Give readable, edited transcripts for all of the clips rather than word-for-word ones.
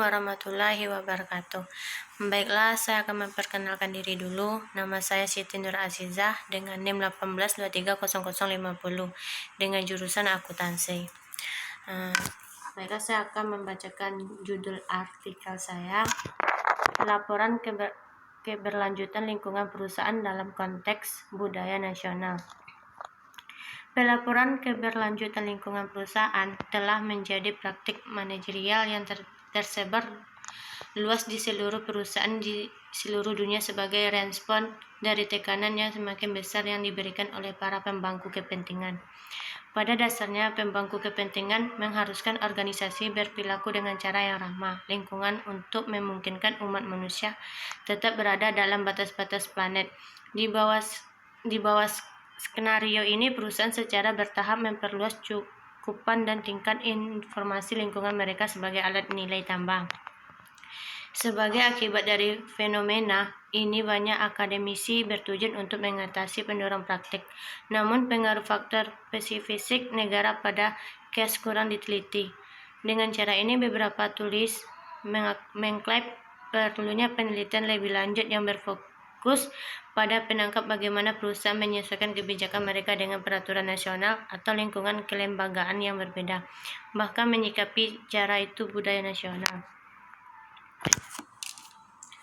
warahmatullahi wabarakatuh. Baiklah, saya akan memperkenalkan diri dulu. Nama saya Siti Nur Azizah dengan NIM 18230050 dengan jurusan akuntansi. Baiklah, saya akan membacakan judul artikel saya. Laporan keberlanjutan lingkungan perusahaan dalam konteks budaya nasional. Pelaporan keberlanjutan lingkungan perusahaan telah menjadi praktik manajerial yang tersebar luas di seluruh perusahaan di seluruh dunia sebagai respon dari tekanan yang semakin besar yang diberikan oleh para pemangku kepentingan. Pada dasarnya, pemangku kepentingan mengharuskan organisasi berperilaku dengan cara yang ramah lingkungan untuk memungkinkan umat manusia tetap berada dalam batas-batas planet. Di bawah skenario ini, perusahaan secara bertahap memperluas cakupan dan tingkat informasi lingkungan mereka sebagai alat nilai tambah. Sebagai akibat dari fenomena ini, banyak akademisi bertujuan untuk mengatasi pendorong praktik. Namun, pengaruh faktor spesifik negara pada case kurang diteliti. Dengan cara ini, beberapa tulis mengklaim perlunya penelitian lebih lanjut yang berfokus pada penangkap bagaimana perusahaan menyesuaikan kebijakan mereka dengan peraturan nasional atau lingkungan kelembagaan yang berbeda, bahkan menyikapi cara itu budaya nasional.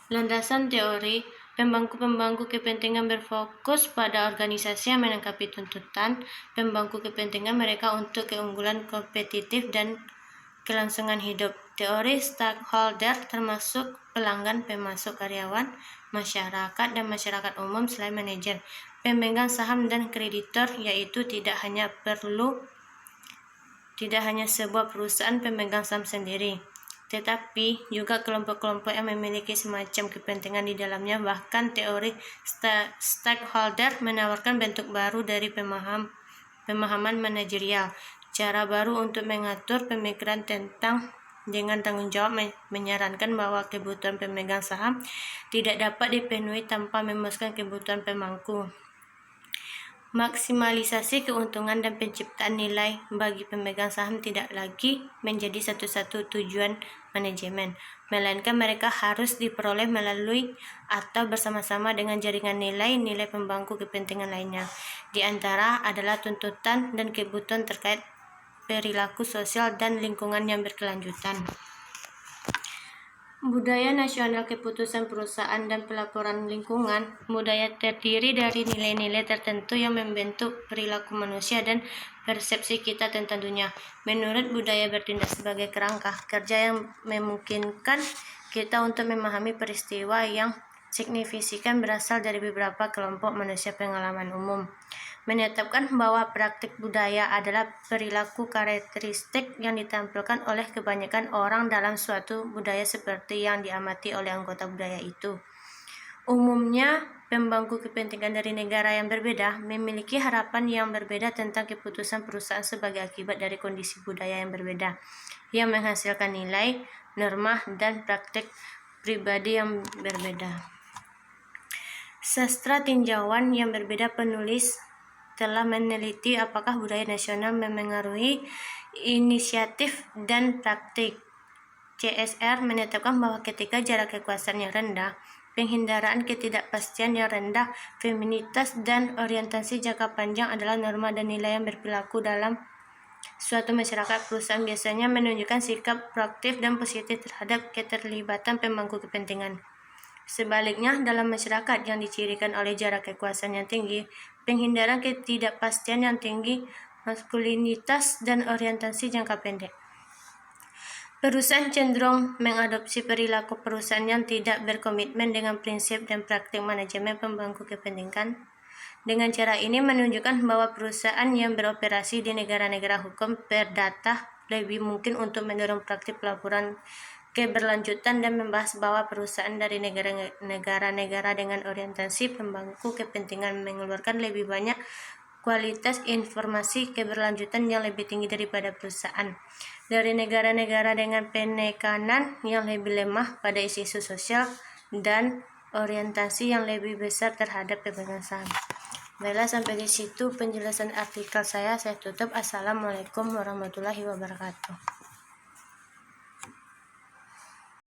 Landasan teori, pemangku kepentingan berfokus pada organisasi yang menangkapi tuntutan pemangku kepentingan mereka untuk keunggulan kompetitif dan kelangsungan hidup. Teori stakeholder termasuk pelanggan, pemasok, karyawan, masyarakat, dan masyarakat umum selain manajer, pemegang saham, dan kreditor, yaitu tidak hanya sebuah perusahaan pemegang saham sendiri, tetapi juga kelompok-kelompok yang memiliki semacam kepentingan di dalamnya. Bahkan teori stakeholder menawarkan bentuk baru dari pemahaman manajerial, cara baru untuk mengatur pemikiran dengan tanggung jawab, menyarankan bahwa kebutuhan pemegang saham tidak dapat dipenuhi tanpa memuaskan kebutuhan pemangku. Maksimalisasi keuntungan dan penciptaan nilai bagi pemegang saham tidak lagi menjadi satu-satu tujuan manajemen, melainkan mereka harus diperoleh melalui atau bersama-sama dengan jaringan nilai-nilai pemangku kepentingan lainnya. Di antara adalah tuntutan dan kebutuhan terkait perilaku sosial dan lingkungan yang berkelanjutan. Budaya nasional keputusan perusahaan dan pelaporan lingkungan. Budaya terdiri dari nilai-nilai tertentu yang membentuk perilaku manusia dan persepsi kita tentang dunia. Menurut budaya bertindak sebagai kerangka kerja yang memungkinkan kita untuk memahami peristiwa yang signifikan berasal dari beberapa kelompok manusia. Pengalaman umum menetapkan bahwa praktik budaya adalah perilaku karakteristik yang ditampilkan oleh kebanyakan orang dalam suatu budaya seperti yang diamati oleh anggota budaya itu. Umumnya, pemangku kepentingan dari negara yang berbeda memiliki harapan yang berbeda tentang keputusan perusahaan sebagai akibat dari kondisi budaya yang berbeda, yang menghasilkan nilai, norma, dan praktik pribadi yang berbeda. Sastra tinjauan yang berbeda. Penulis telah meneliti apakah budaya nasional memengaruhi inisiatif dan praktik. CSR menetapkan bahwa ketika jarak kekuasaan yang rendah, penghindaran ketidakpastian yang rendah, feminitas, dan orientasi jangka panjang adalah norma dan nilai yang berperilaku dalam suatu masyarakat. Perusahaan biasanya menunjukkan sikap proaktif dan positif terhadap keterlibatan pemangku kepentingan. Sebaliknya, dalam masyarakat yang dicirikan oleh jarak kekuasaan yang tinggi, penghindaran ketidakpastian yang tinggi, maskulinitas, dan orientasi jangka pendek, perusahaan cenderung mengadopsi perilaku perusahaan yang tidak berkomitmen dengan prinsip dan praktik manajemen pemangku kepentingan. Dengan cara ini menunjukkan bahwa perusahaan yang beroperasi di negara-negara hukum perdata lebih mungkin untuk mendorong praktik pelaporan keberlanjutan dan membahas bahwa perusahaan dari negara-negara dengan orientasi pemangku kepentingan mengeluarkan lebih banyak kualitas informasi keberlanjutan yang lebih tinggi daripada perusahaan dari negara-negara dengan penekanan yang lebih lemah pada isu-isu sosial dan orientasi yang lebih besar terhadap pemegang saham. Baiklah, sampai di situ penjelasan artikel saya tutup. Assalamualaikum warahmatullahi wabarakatuh.